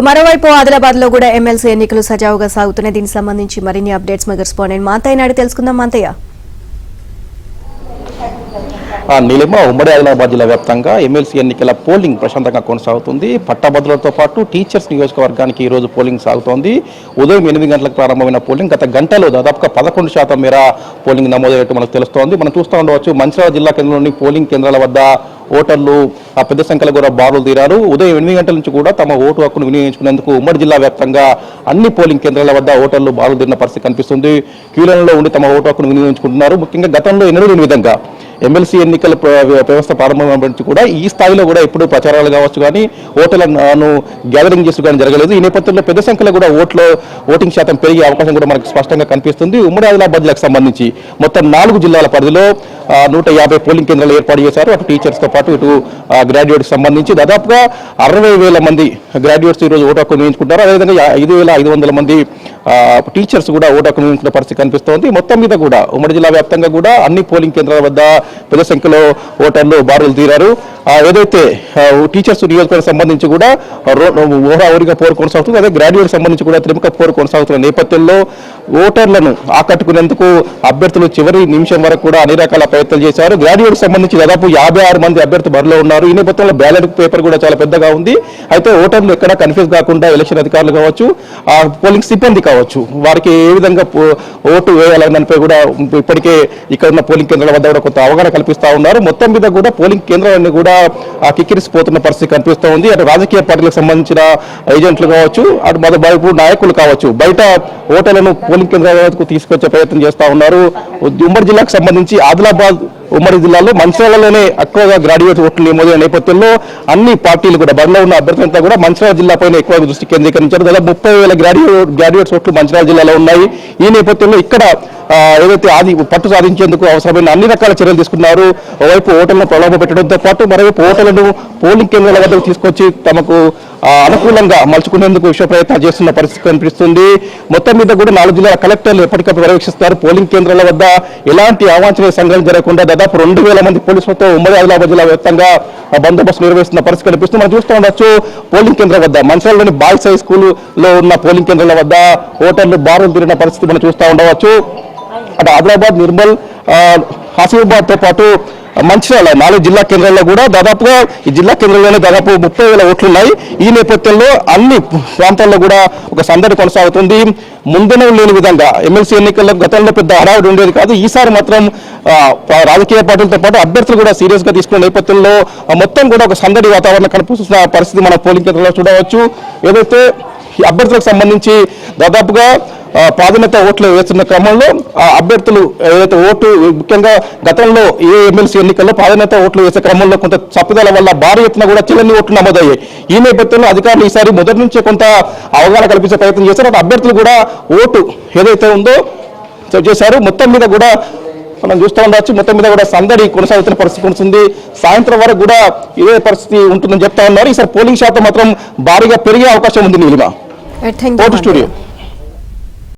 మరోవైపు ఆదిలాబాద్ లో కూడా ఎమ్మెల్సీ ఎన్నికలు సజావుగా సాగుతున్నాయి. దీనికి సంబంధించి మరిన్ని అప్డేట్స్ మా కరెస్పాండెంట్ మాంతయ్య నాయుడు తెలుసుకుందాం. మాంతయ్య, నీలిమ ఉమ్మడి ఆదిలాబాద్ జిల్లా వ్యాప్తంగా ఎమ్మెల్సీ ఎన్నికల పోలింగ్ ప్రశాంతంగా కొనసాగుతుంది. పట్టభద్రులతో పాటు టీచర్స్ నియోజకవర్గానికి ఈ రోజు పోలింగ్ సాగుతోంది. ఉదయం 8 గంటలకు ప్రారంభమైన పోలింగ్ గత గంటలో దాదాపుగా 11% మేర పోలింగ్ నమోదయ్యేట్టు మనకు తెలుస్తోంది. మనం చూస్తూ ఉండవచ్చు, మంచిర్యాల జిల్లా కేంద్రంలోని పోలింగ్ కేంద్రాల వద్ద ఓటర్లు పెద్ద సంఖ్యలో కూడా బారులు తీరారు. ఉదయం 8 గంటల నుంచి కూడా తమ ఓటు హక్కును వినియోగించుకునేందుకు ఉమ్మడి జిల్లా వ్యాప్తంగా అన్ని పోలింగ్ కేంద్రాల వద్ద ఓటర్లు బారులు తీరిన పరిస్థితి కనిపిస్తుంది. క్యూలైన్లో ఉండి తమ ఓటు హక్కును వినియోగించుకుంటున్నారు. ముఖ్యంగా గతంలో ఎన్నడూ లేని విధంగా ఎమ్మెల్సీ ఎన్నికల వ్యవస్థ ప్రారంభం నుంచి కూడా ఈ స్థాయిలో కూడా ఎప్పుడు ప్రచారాలు కావచ్చు కానీ ఓటర్లను గ్యాదరింగ్ చేసి కానీ జరగలేదు. ఈ నేపథ్యంలో పెద్ద సంఖ్యలో కూడా ఓటింగ్ శాతం పెరిగే అవకాశం కూడా మనకు స్పష్టంగా కనిపిస్తుంది. ఉమ్మడి ఆదిలాబాద్ జిల్లాకు సంబంధించి మొత్తం 4 జిల్లాల పరిధిలో 150 పోలింగ్ కేంద్రాలు ఏర్పాటు చేశారు. అటు టీచర్స్తో పాటు ఇటు గ్రాడ్యుయేట్స్ సంబంధించి దాదాపుగా 60,000 మంది గ్రాడ్యుయేట్స్ ఈరోజు ఓటు హక్కు వినియోగించుకుంటారు. అదేవిధంగా 5,500 మంది టీచర్స్ కూడా ఓటు హక్కు వినియోగించుకునే పరిస్థితి కనిపిస్తోంది. మొత్తం మీద కూడా ఉమ్మడి జిల్లా వ్యాప్తంగా కూడా అన్ని పోలింగ్ కేంద్రాల వద్ద పెద్ద సంఖ్యలో ఓటర్లు బారులు తీరారు. ఏదైతే టీచర్స్ నియోజకవర్గం సంబంధించి కూడా ఓరిగా పోరు కొనసాగుతుంది, అదే గ్రాడ్యుయేట్ సంబంధించి కూడా త్రిముఖ పోరు కొనసాగుతున్న నేపథ్యంలో ఓటర్లను ఆకట్టుకునేందుకు అభ్యర్థులు చివరి నిమిషం వరకు కూడా అన్ని రకాల ప్రయత్నాలు చేశారు. గ్రాడ్యుయేట్ సంబంధించి దాదాపు 56 మంది అభ్యర్థులు బరిలో ఉన్నారు. ఈ నేపథ్యంలో బ్యాలెట్ పేపర్ కూడా చాలా పెద్దగా ఉంది. అయితే ఓటర్లు ఎక్కడ కన్ఫ్యూజ్ కాకుండా ఎలక్షన్ అధికారులు కావచ్చు, పోలింగ్ సిబ్బంది కావచ్చు, వారికి ఏ విధంగా ఓటు వేయాలన్నపై కూడా ఇప్పటికే ఇక్కడ ఉన్న పోలింగ్ కేంద్రాల వద్ద కూడా కొంత అవగాహన కల్పిస్తూ ఉన్నారు. మొత్తం మీద కూడా పోలింగ్ కేంద్రాలన్నీ కూడా కిక్కిరిసిపోతున్న పరిస్థితి కనిపిస్తూ ఉంది. అటు రాజకీయ పార్టీలకు సంబంధించిన ఏజెంట్లు కావచ్చు, అటు మరోవైపు నాయకులు కావచ్చు, బయట ఓటర్లను పోలింగ్ కేంద్రాలకు తీసుకొచ్చే ప్రయత్నం చేస్తూ ఉన్నారు. ఉమ్మడి జిల్లాకు సంబంధించి ఆదిలాబాద్ ఉమ్మడి జిల్లాలో మంచిర్యాలలోనే ఎక్కువగా గ్రాడ్యుయేట్ ఓట్లు నమోదైన నేపథ్యంలో అన్ని పార్టీలు కూడా బరిలో ఉన్న అభ్యర్థులంతా కూడా మంచిర్యాల జిల్లాపైన ఎక్కువ దృష్టి కేంద్రీకరించారు. దాదాపు 30,000 గ్రాడ్యుయేట్స్ ఓట్లు మంచిర్యాల జిల్లాలో ఉన్నాయి. ఈ నేపథ్యంలో ఇక్కడ ఏదైతే పట్టు సాధించేందుకు అవసరమైన అన్ని రకాల చర్యలు తీసుకున్నారు. ఓవైపు ఓటర్లను ప్రలోభ పెట్టడంతో పాటు మరోవైపు ఓటర్లను పోలింగ్ కేంద్రాల వద్దకు తీసుకొచ్చి తమకు అనుకూలంగా మలుచుకునేందుకు విశ్వ ప్రయత్నాలు చేస్తున్న పరిస్థితి కనిపిస్తుంది. మొత్తం మీద కూడా 4 జిల్లాల కలెక్టర్లు ఎప్పటికప్పుడు పర్యవేక్షిస్తారు. పోలింగ్ కేంద్రాల వద్ద ఎలాంటి అవాంఛనీయ సంఘటనలు జరగకుండా దాదాపు 2,000 మంది పోలీసులతో ఉమ్మడి ఆదిలాబాద్ జిల్లా వ్యాప్తంగా బందోబస్తు నిర్వహిస్తున్న పరిస్థితి కనిపిస్తుంది. మనం చూస్తూ ఉండొచ్చు, పోలింగ్ కేంద్రాల వద్ద మంచిర్యాలలోని బాయ్స్ హై స్కూల్లో ఉన్న పోలింగ్ కేంద్రాల వద్ద ఓటర్లు బారులు తీరిన పరిస్థితి మనం చూస్తూ ఉండవచ్చు. అటు ఆదిలాబాద్, నిర్మల్, ఆసిఫాబాద్తో పాటు మంచిర్యాల 4 జిల్లా కేంద్రాల్లో కూడా దాదాపుగా ఈ జిల్లా కేంద్రంలోనే దాదాపు 30,000 ఓట్లు ఉన్నాయి. ఈ నేపథ్యంలో అన్ని ప్రాంతాల్లో కూడా ఒక సందడి కొనసాగుతుంది. ముందునే లేని విధంగా ఎమ్మెల్సీ ఎన్నికల్లో గతంలో పెద్ద హడావుడి ఉండేది కాదు. ఈసారి మాత్రం రాజకీయ పార్టీలతో పాటు అభ్యర్థులు కూడా సీరియస్గా తీసుకున్న నేపథ్యంలో మొత్తం కూడా ఒక సందడి వాతావరణం కనిపిస్తున్న పరిస్థితి మన పోలింగ్ కేంద్రంలో చూడవచ్చు. ఏదైతే అభ్యర్థులకు సంబంధించి దాదాపుగా ప్రాధాన్యత ఓట్లు వేస్తున్న క్రమంలో అభ్యర్థులు ఏదైతే ఓటు ముఖ్యంగా గతంలో ఏ ఎమ్మెల్సీ ఎన్నికల్లో ప్రాధాన్యత ఓట్లు వేసే క్రమంలో కొంత తప్పుదల వల్ల భారీ ఎత్తున కూడా చెల్లని ఓట్లు నమోదయ్యాయి. ఈ నేపథ్యంలో అధికారులు ఈసారి మొదటి నుంచే కొంత అవగాహన కల్పించే ప్రయత్నం చేశారు. అభ్యర్థులు కూడా ఓటు ఏదైతే ఉందో చేశారు. మొత్తం మీద కూడా మనం చూస్తూ ఉండవచ్చు, మొత్తం మీద కూడా సందడి కొనసాగుతున్న పరిస్థితి ఉంటుంది. సాయంత్రం వరకు కూడా ఇదే పరిస్థితి ఉంటుందని చెప్తా ఉన్నారు. ఈసారి పోలింగ్ శాతం మాత్రం భారీగా పెరిగే అవకాశం ఉంది. నీలిమ, స్టూడియో.